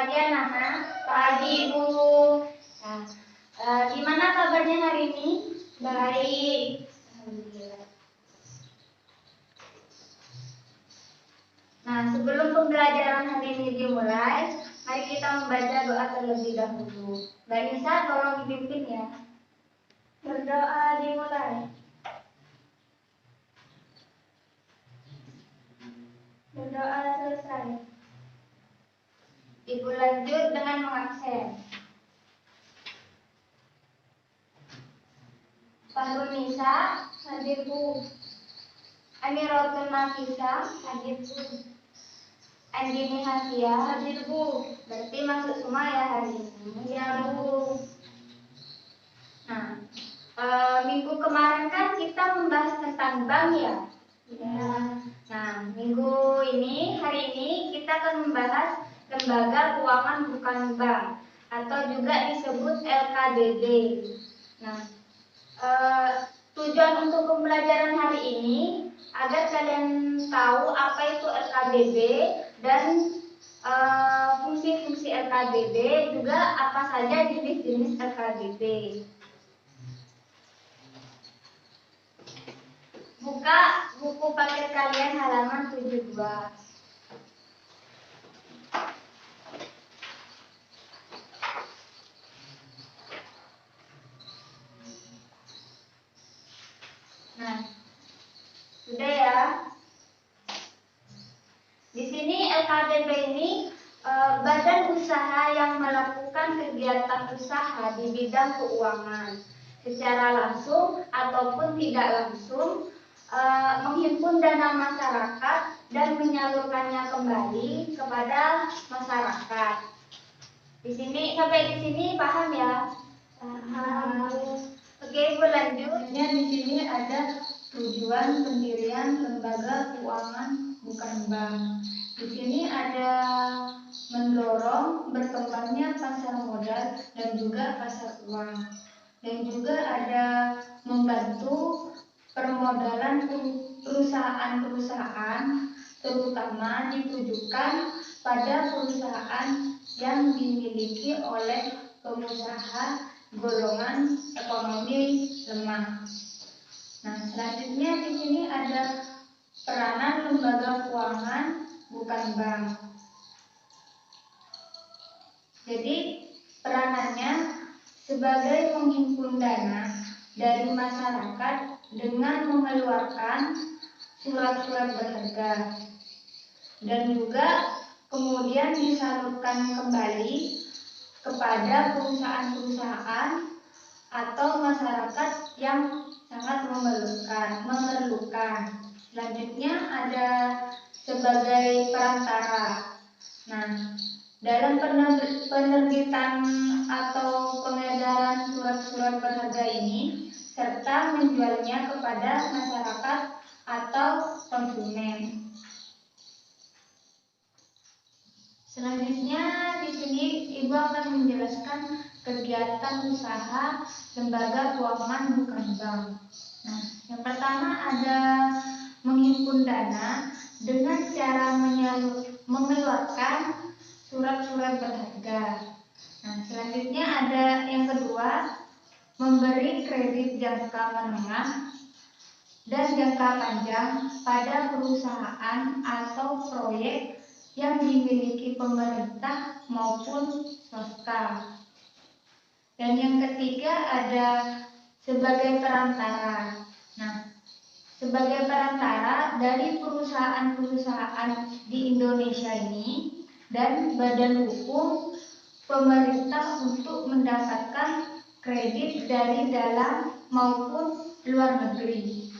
kalian, Nana? Pagi, Bu. Nah, gimana kabarnya hari ini? Baik. Alhamdulillah. Nah, sebelum pembelajaran hari ini dimulai, mari kita membaca doa terlebih dahulu. Mbak Nisa, tolong dipimpin ya. Berdoa dimulai. Berdoa selesai. Ibu lanjut dengan mengabsen. Fahru Nisa, hadir Bu. Amiratul Nafisa, hadir Bu. Andini Hasia, hadir Bu. Berarti masuk semua ya hari ini. Ya Bu. Nah, minggu kemarin kan kita membahas tentang bank ya. Ya. Nah, minggu ini, hari ini kita akan membahas lembaga keuangan bukan bank atau juga disebut LKDB. Nah, tujuan untuk pembelajaran hari ini agar kalian tahu apa itu LKDB dan fungsi-fungsi LKDB, juga apa saja jenis-jenis LKDB. Buka buku paket kalian halaman 72. Nah, sudah ya. Di sini LKDB ini badan usaha yang melakukan kegiatan usaha di bidang keuangan secara langsung ataupun tidak langsung, menghimpun dana masyarakat dan menyalurkannya kembali kepada masyarakat. Di sini sampai di sini paham ya? Paham. Oke, Ibu lanjut. Di sini ada tujuan pendirian lembaga keuangan bukan bank. Di sini ada mendorong berkembangnya pasar modal dan juga pasar uang. Dan juga ada membantu permodalan perusahaan-perusahaan, terutama ditujukan pada perusahaan yang dimiliki oleh pengusaha golongan ekonomi lemah. Nah, selanjutnya di sini ada peranan lembaga keuangan bukan bank. Jadi peranannya sebagai menghimpun dana dari masyarakat dengan mengeluarkan surat-surat berharga dan juga kemudian disalurkan kembali kepada perusahaan-perusahaan atau masyarakat yang sangat memerlukan. Selanjutnya ada sebagai perantara. Nah, dalam penerbitan atau pengedaran surat-surat berharga ini serta menjualnya kepada masyarakat atau konsumen. Selanjutnya di sini Ibu akan menjelaskan kegiatan usaha lembaga keuangan bukan bank. Nah, yang pertama ada menghimpun dana dengan cara mengeluarkan surat-surat berharga. Nah, selanjutnya ada yang kedua, memberi kredit jangka menengah dan jangka panjang pada perusahaan atau proyek yang dimiliki pemerintah maupun swasta. Dan yang ketiga ada sebagai perantara. Nah, sebagai perantara dari perusahaan-perusahaan di Indonesia ini dan badan hukum pemerintah untuk mendapatkan kredit dari dalam maupun luar negeri.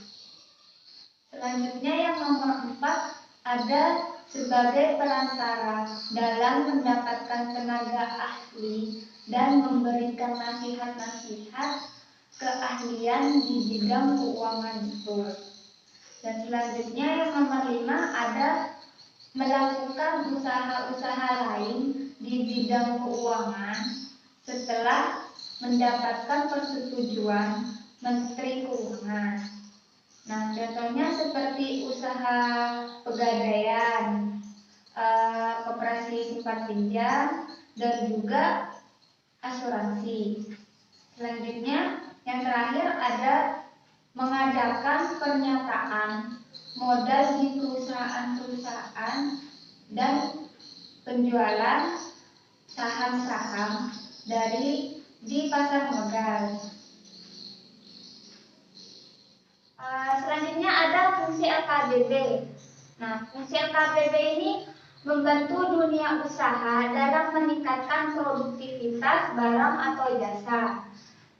Selanjutnya yang nomor 4 ada sebagai perantara dalam mendapatkan tenaga ahli dan memberikan nasihat-nasihat keahlian di bidang keuangan itu. Dan selanjutnya yang nomor 5 ada melakukan usaha-usaha lain di bidang keuangan setelah mendapatkan persetujuan Menteri Keuangan. Nah, contohnya seperti usaha pegadaian, koperasi simpan pinjam, dan juga asuransi. Selanjutnya, yang terakhir ada mengadakan pernyataan modal di perusahaan-perusahaan dan penjualan saham-saham di pasar modal. Selanjutnya ada fungsi LKBB. Nah, fungsi LKBB ini membantu dunia usaha dalam meningkatkan produktivitas barang atau jasa.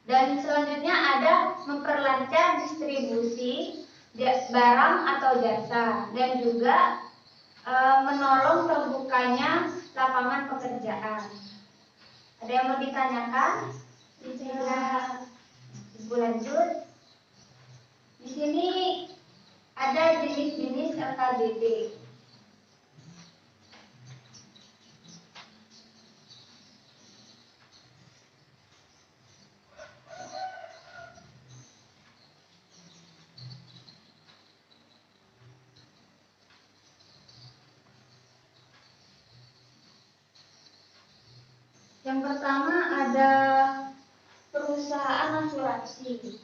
Dan selanjutnya ada memperlancar distribusi barang atau jasa dan juga menolong terbukanya lapangan pekerjaan. Ada yang mau ditanyakan? Bisa Ibu lanjut. Di sini ada jenis-jenis LKBB. Yang pertama ada perusahaan asuransi.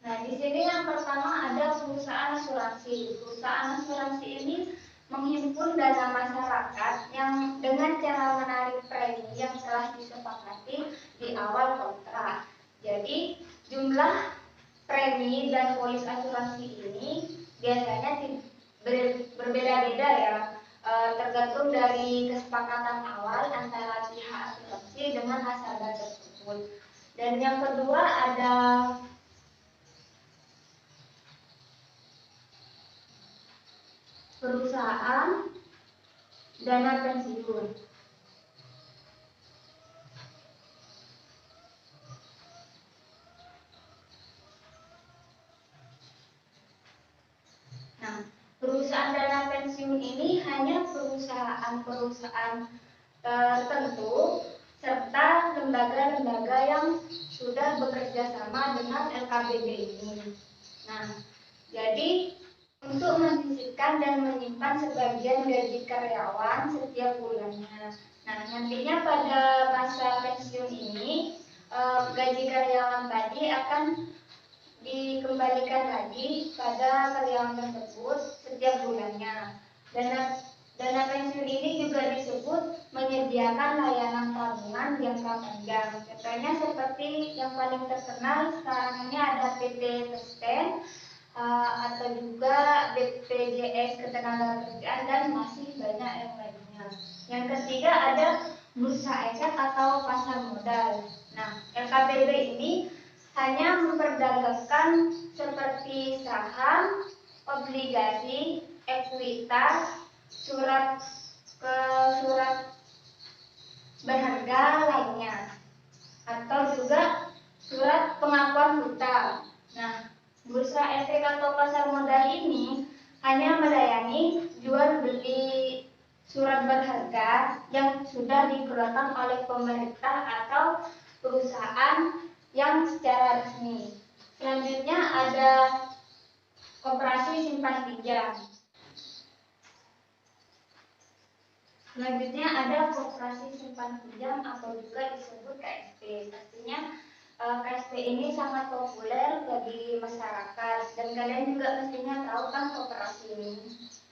Nah, di sini yang pertama ada perusahaan asuransi. Perusahaan asuransi ini menghimpun dana masyarakat yang dengan cara menarik premi yang telah disepakati di awal kontrak. Jadi, jumlah premi dan polis asuransi ini biasanya berbeda-beda ya, tergantung dari kesepakatan awal antara pihak asuransi dengan nasabah tersebut. Dan yang kedua ada perusahaan dana pensiun. Nah, perusahaan dana pensiun ini hanya perusahaan-perusahaan tertentu serta lembaga-lembaga yang sudah bekerja sama dengan LKBB ini. Nah, jadi untuk menyisihkan dan menyimpan sebagian gaji karyawan setiap bulannya. Nah, nantinya pada masa pensiun ini gaji karyawan tadi akan dikembalikan lagi pada karyawan tersebut setiap bulannya. Dana pensiun ini juga disebut menyediakan layanan tabungan jangka panjang. Contohnya seperti yang paling terkenal sekarang ini ada PT Testen, atau juga BPJS Ketenagakerjaan dan masih banyak yang lainnya. Yang ketiga ada bursa efek atau pasar modal. Nah, LKBB ini hanya memperdagangkan seperti saham, obligasi, ekuitas, surat berharga lainnya, atau juga surat pengakuan hutang. Nah, bursa efek atau pasar modal ini hanya melayani jual beli surat berharga yang sudah dikeluarkan oleh pemerintah atau perusahaan yang secara resmi. Selanjutnya ada koperasi simpan pinjam. Selanjutnya ada koperasi simpan pinjam atau juga disebut KSP. Pastinya KSP ini sangat populer bagi masyarakat dan kalian juga pastinya tahu kan koperasi ini.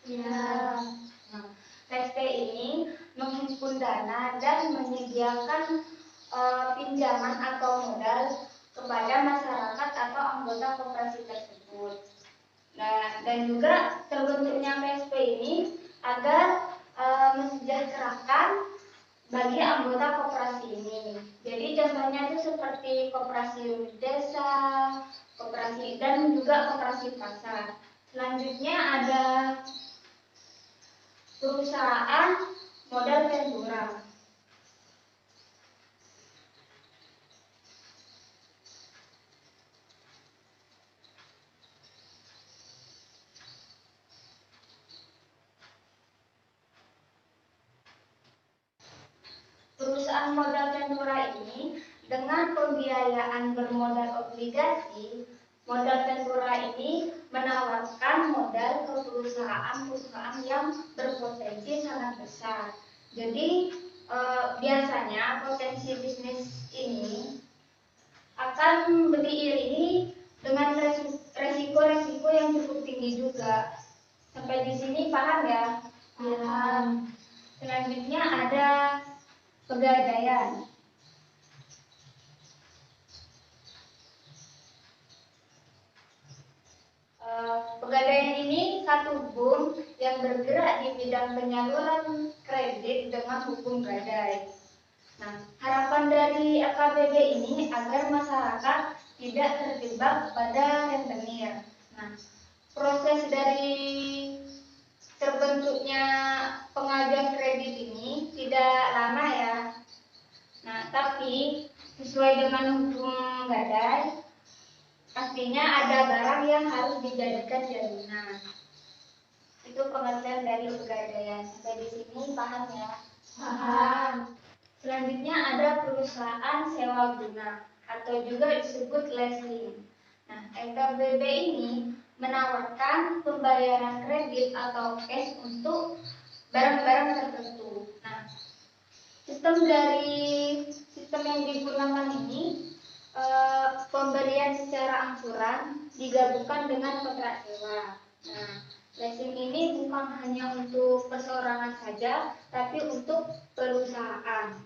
Ya. Nah, KSP ini menghimpun dana dan menyediakan pinjaman atau modal kepada masyarakat atau anggota koperasi tersebut. Nah, dan juga terbentuknya KSP ini agar mesejahterakan bagi anggota koperasi ini. Jadi contohnya itu seperti koperasi unit desa, koperasi dan juga koperasi pasar. Selanjutnya ada perusahaan modal ventura. Perusahaan modal Ventura ini dengan pembiayaan bermodal obligasi, modal Ventura ini menawarkan modal ke perusahaan-perusahaan yang berpotensi sangat besar. Jadi biasanya potensi bisnis ini akan diiringi dengan resiko-resiko yang cukup tinggi juga. Sampai di sini paham ya? Paham. Selanjutnya ada pegadaian. Pegadaian ini satu bank yang bergerak di bidang penyaluran kredit dengan hukum gadai. Nah, harapan dari AKBB ini agar masyarakat tidak terjebak pada rentenir. Nah, proses dari terbentuknya pengajuan kredit ini tidak lama ya. Nah, tapi sesuai dengan hukum gadai, pastinya ada barang yang harus dijadikan jaminan. Itu pengertian dari pegadaian. Sampai di sini paham ya? Paham. Selanjutnya ada perusahaan sewa guna atau juga disebut leasing. Nah, LKBB ini menawarkan pembayaran kredit atau cash untuk barang-barang tertentu. Nah, sistem yang digunakan ini pemberian secara angsuran digabungkan dengan kontrak sewa. Nah, leasing ini bukan hanya untuk perseorangan saja, tapi untuk perusahaan.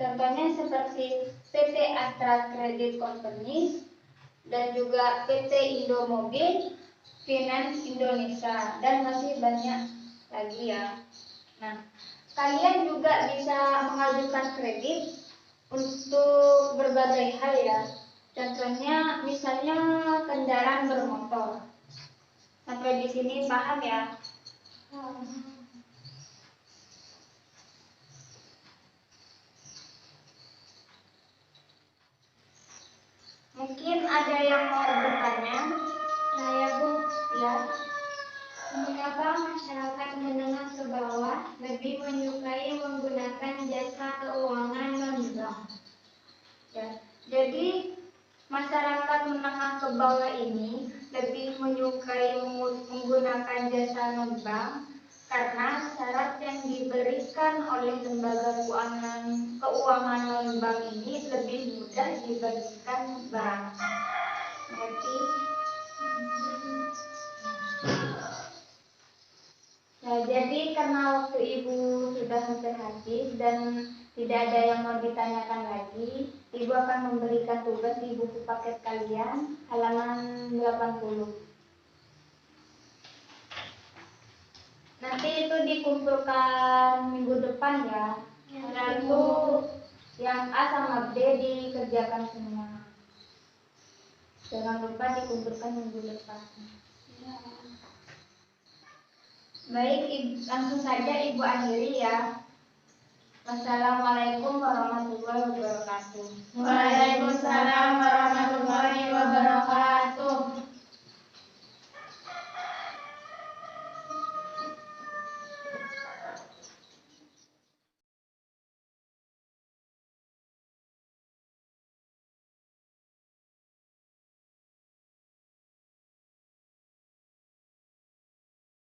Contohnya seperti PT Astra Credit Company dan juga PT Indomobil Finance Indonesia dan masih banyak lagi ya. Nah, kalian juga bisa mengajukan kredit untuk berbagai hal ya. Contohnya misalnya kendaraan bermotor. Sampai di sini paham ya? Mungkin ada yang mau bertanya? Saya Bu, ya. Mengapa masyarakat menengah ke bawah lebih menyukai menggunakan jasa keuangan non-bank? Ya, jadi masyarakat menengah ke bawah ini lebih menyukai menggunakan jasa non-bank karena syarat yang diberikan oleh lembaga keuangan non-bank ini lebih mudah dibandingkan bank. Berarti nah, jadi karena waktu Ibu sudah hampir habis dan tidak ada yang mau ditanyakan lagi, Ibu akan memberikan tugas di buku paket kalian halaman 80. Nanti itu dikumpulkan minggu depan ya. Lalu yang A sama B dikerjakan semua. Jangan lupa dikumpulkan minggu depan. Ya. Baik, langsung saja Ibu akhiri ya. Wassalamualaikum warahmatullahi wabarakatuh. Waalaikumsalam warahmatullahi wabarakatuh.